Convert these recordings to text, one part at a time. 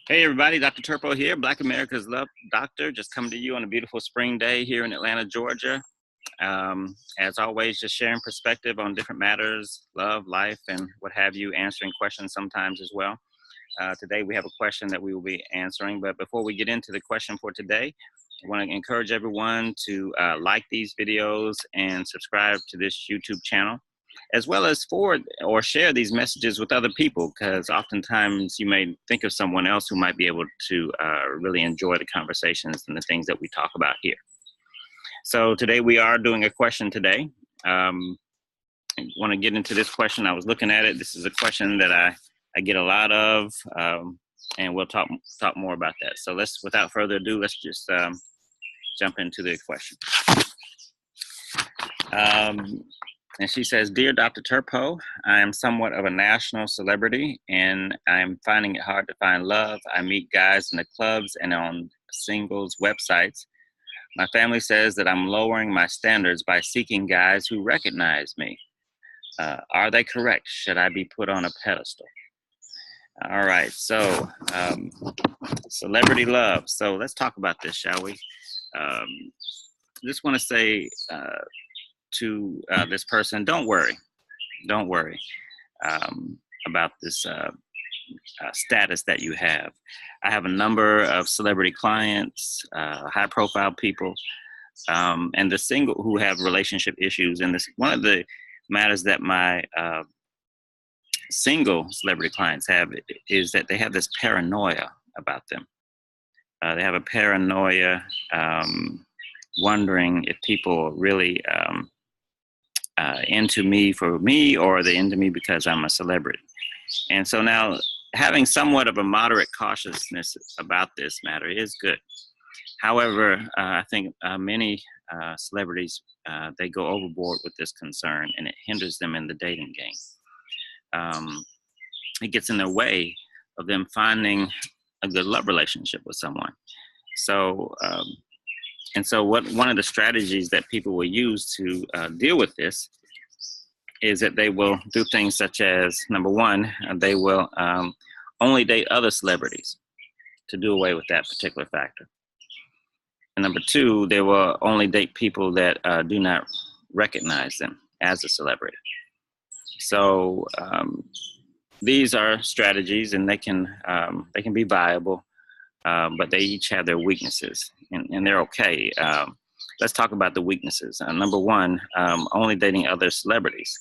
Hey everybody, Dr. Turpeau here, Black America's Love Doctor, just coming to you on a beautiful spring day here in Atlanta, Georgia. As always, just sharing perspective on different matters, love, life, and what have you, answering questions sometimes as well. Today we have a question that we will be answering, but before we get into the question for today, I want to encourage everyone to like these videos and subscribe to this YouTube channel, as well as forward or share these messages with other people, because oftentimes you may think of someone else who might be able to really enjoy the conversations and the things that we talk about here. So today we are doing a question today. I want to get into this question. I was looking at it. This is a question that I get a lot of, and we'll talk more about that. So without further ado, let's just jump into the question. And she says, "Dear Dr. Turpeau, I am somewhat of a national celebrity and I'm finding it hard to find love. I meet guys in the clubs and on singles websites. My family says that I'm lowering my standards by seeking guys who recognize me. Are they correct? Should I be put on a pedestal?" All right, so celebrity love. So let's talk about this, shall we? Just want to say to this person, don't worry about this status that you have. I have a number of celebrity clients, high profile people, and the single who have relationship issues. And this, one of the matters that my single celebrity clients have is that they have this paranoia about them. They have a paranoia, wondering if people really into me for me, or are they into me because I'm a celebrity? And so now having somewhat of a moderate cautiousness about this matter is good. However, I think many celebrities, they go overboard with this concern and it hinders them in the dating game. It gets in their way of them finding a good love relationship with someone. So, one of the strategies that people will use to deal with this is that they will do things such as, number one, they will only date other celebrities to do away with that particular factor. And number two, they will only date people that do not recognize them as a celebrity. So these are strategies, and they can be viable, but they each have their weaknesses, and they're okay. Let's talk about the weaknesses. Number one, only dating other celebrities.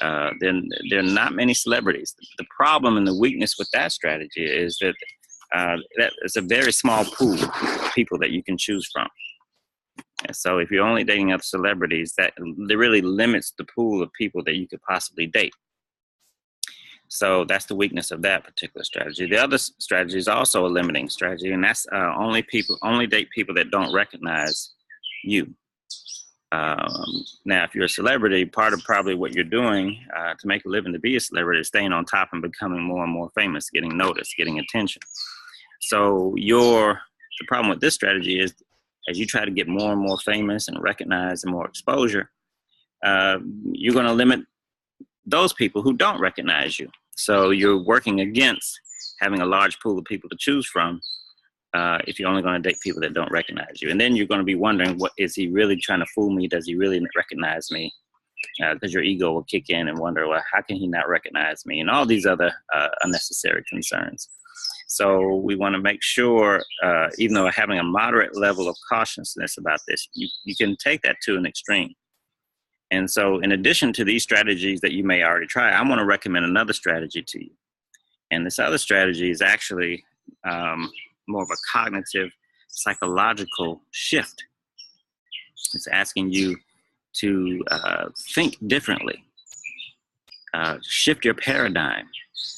Then there are not many celebrities. The problem and the weakness with that strategy is that that is a very small pool of people that you can choose from. And so if you're only dating other celebrities, that really limits the pool of people that you could possibly date. So that's the weakness of that particular strategy. The other strategy is also a limiting strategy, and that's only date people that don't recognize you. Now, if you're a celebrity, part of probably what you're doing to make a living to be a celebrity is staying on top and becoming more and more famous, getting noticed, getting attention. So the problem with this strategy is, as you try to get more and more famous and recognized and more exposure, you're going to limit those people who don't recognize you. So you're working against having a large pool of people to choose from if you're only going to date people that don't recognize you. And then you're going to be wondering, what is he really trying to fool me? Does he really recognize me? Because your ego will kick in and wonder, well, how can he not recognize me? And all these other unnecessary concerns. So we want to make sure, even though having a moderate level of cautiousness about this, you can take that to an extreme. And so in addition to these strategies that you may already try, I want to recommend another strategy to you. And this other strategy is actually more of a cognitive, psychological shift. It's asking you to think differently, shift your paradigm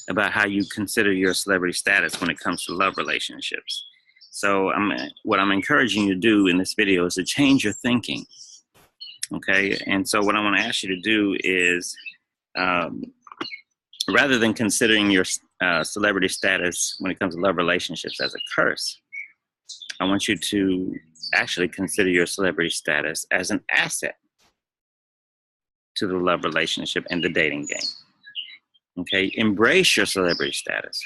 about how you consider your celebrity status when it comes to love relationships. So what I'm encouraging you to do in this video is to change your thinking. Okay, and so what I want to ask you to do is, rather than considering your celebrity status when it comes to love relationships as a curse, I want you to actually consider your celebrity status as an asset to the love relationship and the dating game. Okay, embrace your celebrity status.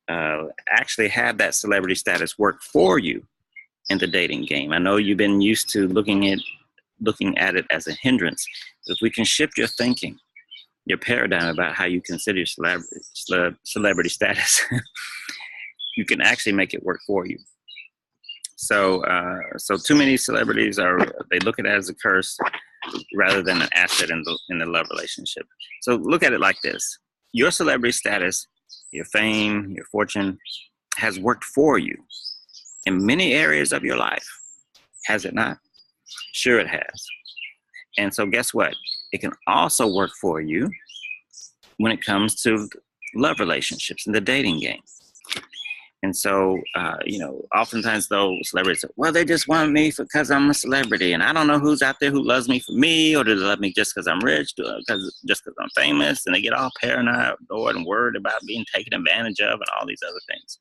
actually have that celebrity status work for you in the dating game. I know you've been used to looking at it as a hindrance. If we can shift your thinking, your paradigm about how you consider your celebrity status, you can actually make it work for you. So too many celebrities they look at it as a curse rather than an asset in the love relationship. So look at it like this: your celebrity status, your fame, your fortune has worked for you in many areas of your life. Has it not? Sure it has. And so guess what? It can also work for you when it comes to love relationships and the dating game. And so, oftentimes though, celebrities say, well, they just want me because I'm a celebrity. And I don't know who's out there who loves me for me, or do they love me just because I'm rich, just because I'm famous. And they get all paranoid and worried about being taken advantage of and all these other things.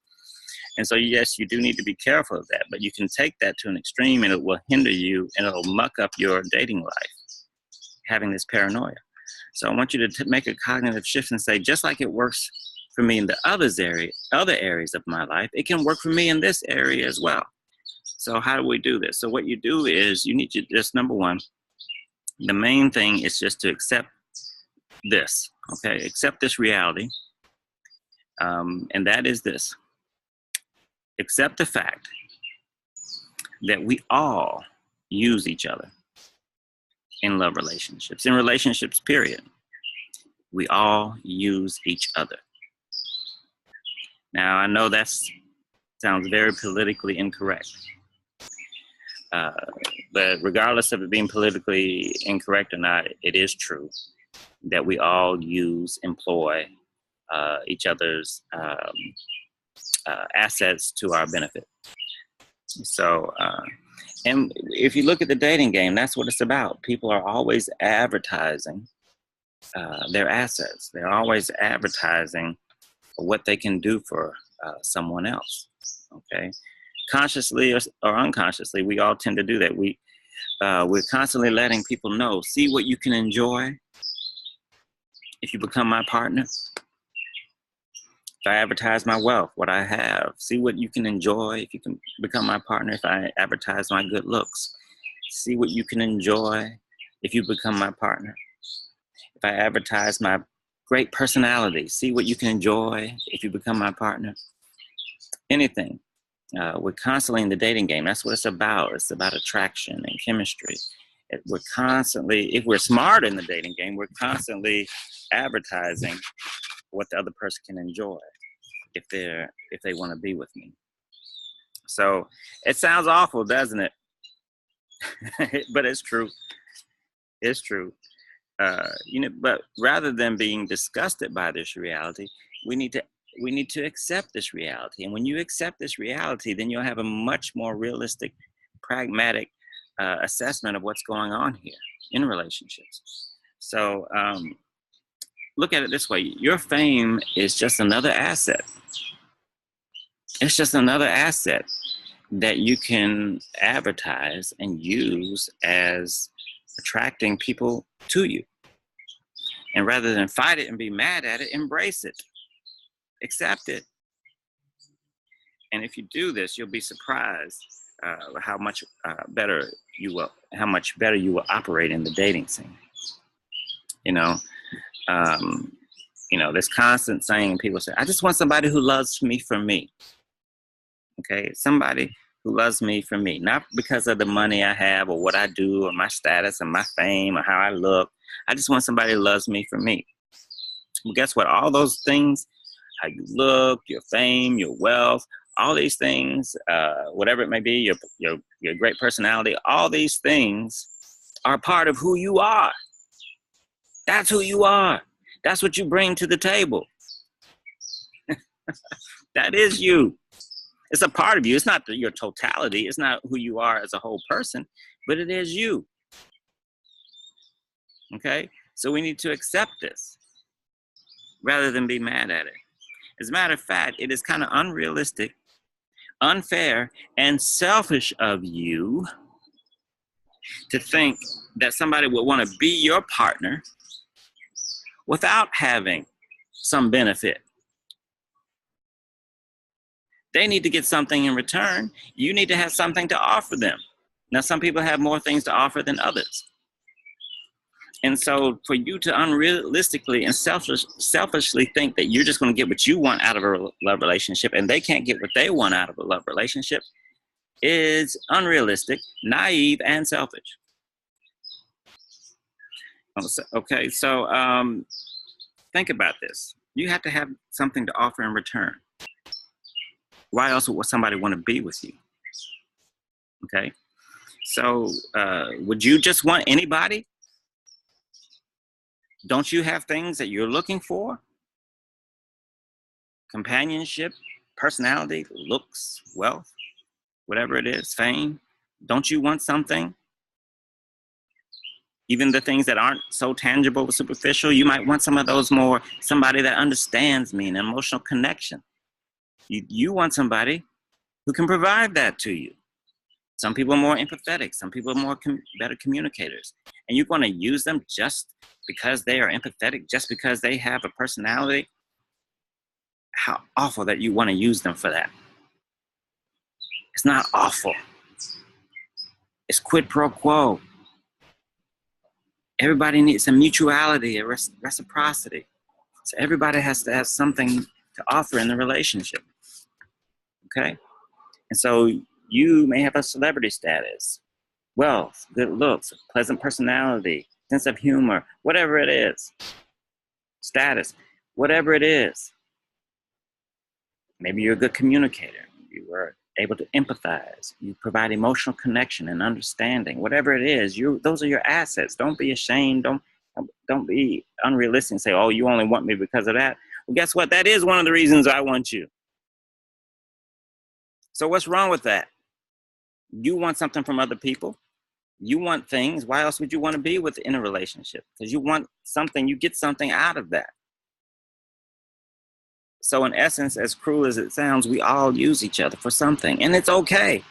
And so, yes, you do need to be careful of that. But you can take that to an extreme and it will hinder you and it'll muck up your dating life, having this paranoia. So I want you to make a cognitive shift and say, just like it works for me in the other areas of my life, it can work for me in this area as well. So how do we do this? So what you do is you need to just, number one, the main thing is just to accept this, okay? Accept this reality. And that is this: accept the fact that we all use each other in love relationships, in relationships, period. We all use each other. Now, I know that sounds very politically incorrect. But regardless of it being politically incorrect or not, it is true that we all employ each other's assets to our benefit. So, and if you look at the dating game, that's what it's about. People are always advertising their assets. They're always advertising what they can do for someone else. Okay, consciously or unconsciously, we all tend to do that. We're constantly letting people know, see what you can enjoy if you become my partner. If I advertise my wealth, what I have, see what you can enjoy if you can become my partner. If I advertise my good looks, see what you can enjoy if you become my partner. If I advertise my great personality, see what you can enjoy if you become my partner. Anything. We're constantly in the dating game. That's what it's about. It's about attraction and chemistry. We're constantly, if we're smart in the dating game, we're constantly advertising what the other person can enjoy if they want to be with me. So it sounds awful, doesn't it? But it's true. It's true. But rather than being disgusted by this reality, we need to accept this reality. And when you accept this reality, then you'll have a much more realistic, pragmatic assessment of what's going on here in relationships. So look at it this way: your fame is just another asset. It's just another asset that you can advertise and use as attracting people to you. And rather than fight it and be mad at it, embrace it. Accept it. And if you do this, you'll be surprised how much better you will operate in the dating scene. This constant saying, people say, I just want somebody who loves me for me. Okay, somebody who loves me for me, not because of the money I have or what I do or my status and my fame or how I look. I just want somebody who loves me for me. Well, guess what? All those things, how you look, your fame, your wealth, all these things, whatever it may be, your great personality, all these things are part of who you are. That's who you are. That's what you bring to the table. That is you. It's a part of you. It's not your totality. It's not who you are as a whole person, but it is you. Okay? So we need to accept this rather than be mad at it. As a matter of fact, it is kind of unrealistic, unfair, and selfish of you to think that somebody would want to be your partner without having some benefit. They need to get something in return. You need to have something to offer them. Now, some people have more things to offer than others. And so for you to unrealistically and selfishly think that you're just going to get what you want out of a love relationship and they can't get what they want out of a love relationship is unrealistic, naive, and selfish. Okay, so think about this. You have to have something to offer in return. Why else would somebody want to be with you? Okay, so would you just want anybody? Don't you have things that you're looking for? Companionship, personality, looks, wealth, whatever it is, fame. Don't you want something? Even the things that aren't so tangible or superficial, you might want some of those more, somebody that understands me, an emotional connection. You want somebody who can provide that to you. Some people are more empathetic. Some people are more better communicators. And you're going to use them just because they are empathetic, just because they have a personality. How awful that you want to use them for that. It's not awful. It's quid pro quo. Everybody needs a mutuality, a reciprocity. So everybody has to have something to offer in the relationship. Okay? And so you may have a celebrity status, wealth, good looks, pleasant personality, sense of humor, whatever it is, status, whatever it is. Maybe you're a good communicator. You are able to empathize. You provide emotional connection and understanding. Whatever it is, those are your assets. Don't be ashamed. Don't be unrealistic and say, oh, you only want me because of that. Well, guess what? That is one of the reasons I want you. So what's wrong with that? You want something from other people. You want things. Why else would you want to be in a relationship? Because you want something, you get something out of that. So in essence, as cruel as it sounds, we all use each other for something. And it's okay.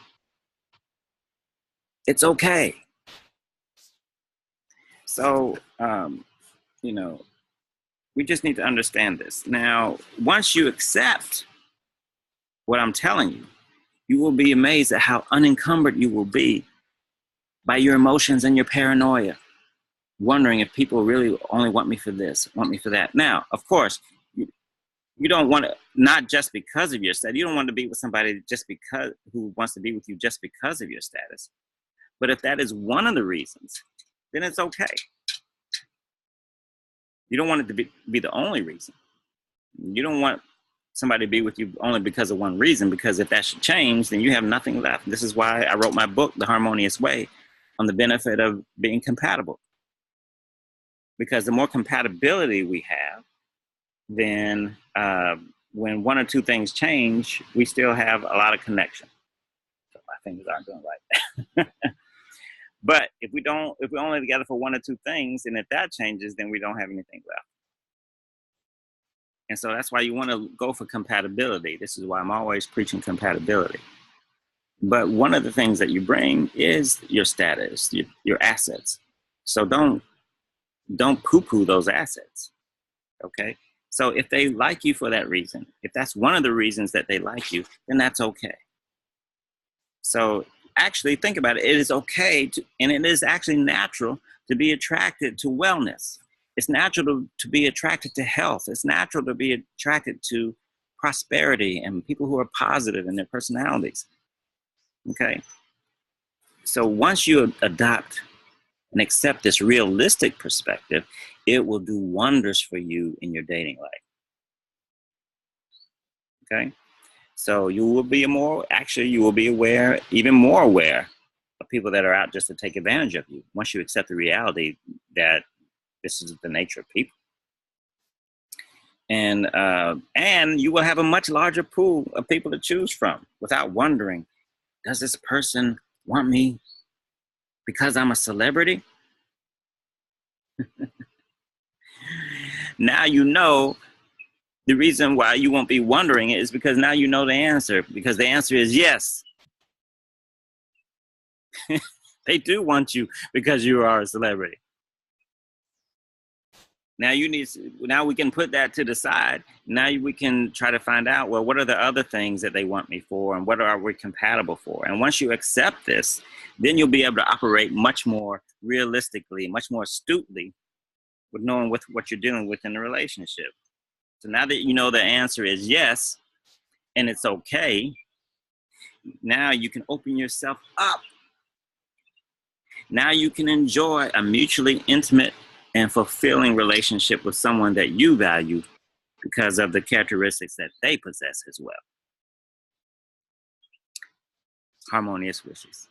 It's okay. So, we just need to understand this. Now, once you accept what I'm telling you, you will be amazed at how unencumbered you will be by your emotions and your paranoia, wondering if people really only want me for this, want me for that. Now, of course, you don't want to, not just because of your status. You don't want to be with somebody who wants to be with you just because of your status. But if that is one of the reasons, then it's okay. You don't want it to be the only reason. You don't want somebody to be with you only because of one reason, because if that should change, then you have nothing left. This is why I wrote my book, The Harmonious Way, on the benefit of being compatible. Because the more compatibility we have, then when one or two things change, we still have a lot of connection. So my fingers aren't doing right. But if we're only together for one or two things, and if that changes, then we don't have anything left. And so that's why you want to go for compatibility. This is why I'm always preaching compatibility. But one of the things that you bring is your status, your assets. So don't poo-poo those assets. Okay? So if they like you for that reason, if that's one of the reasons that they like you, then that's okay. So actually think about it. It is okay and it is actually natural to be attracted to wellness. It's natural to be attracted to health. It's natural to be attracted to prosperity and people who are positive in their personalities. Okay. So once you adopt and accept this realistic perspective, it will do wonders for you in your dating life. Okay. So you will be aware, even more aware of people that are out just to take advantage of you. Once you accept the reality that this is the nature of people. And you will have a much larger pool of people to choose from without wondering, does this person want me because I'm a celebrity? Now you know the reason why you won't be wondering is because now you know the answer, because the answer is yes. They do want you because you are a celebrity. Now we can put that to the side. Now we can try to find out, well, what are the other things that they want me for, and what are we compatible for? And once you accept this, then you'll be able to operate much more realistically, much more astutely, with knowing what you're dealing with in a relationship. So now that you know the answer is yes, and it's okay, now you can open yourself up. Now you can enjoy a mutually intimate and fulfilling relationship with someone that you value because of the characteristics that they possess as well. Harmonious wishes.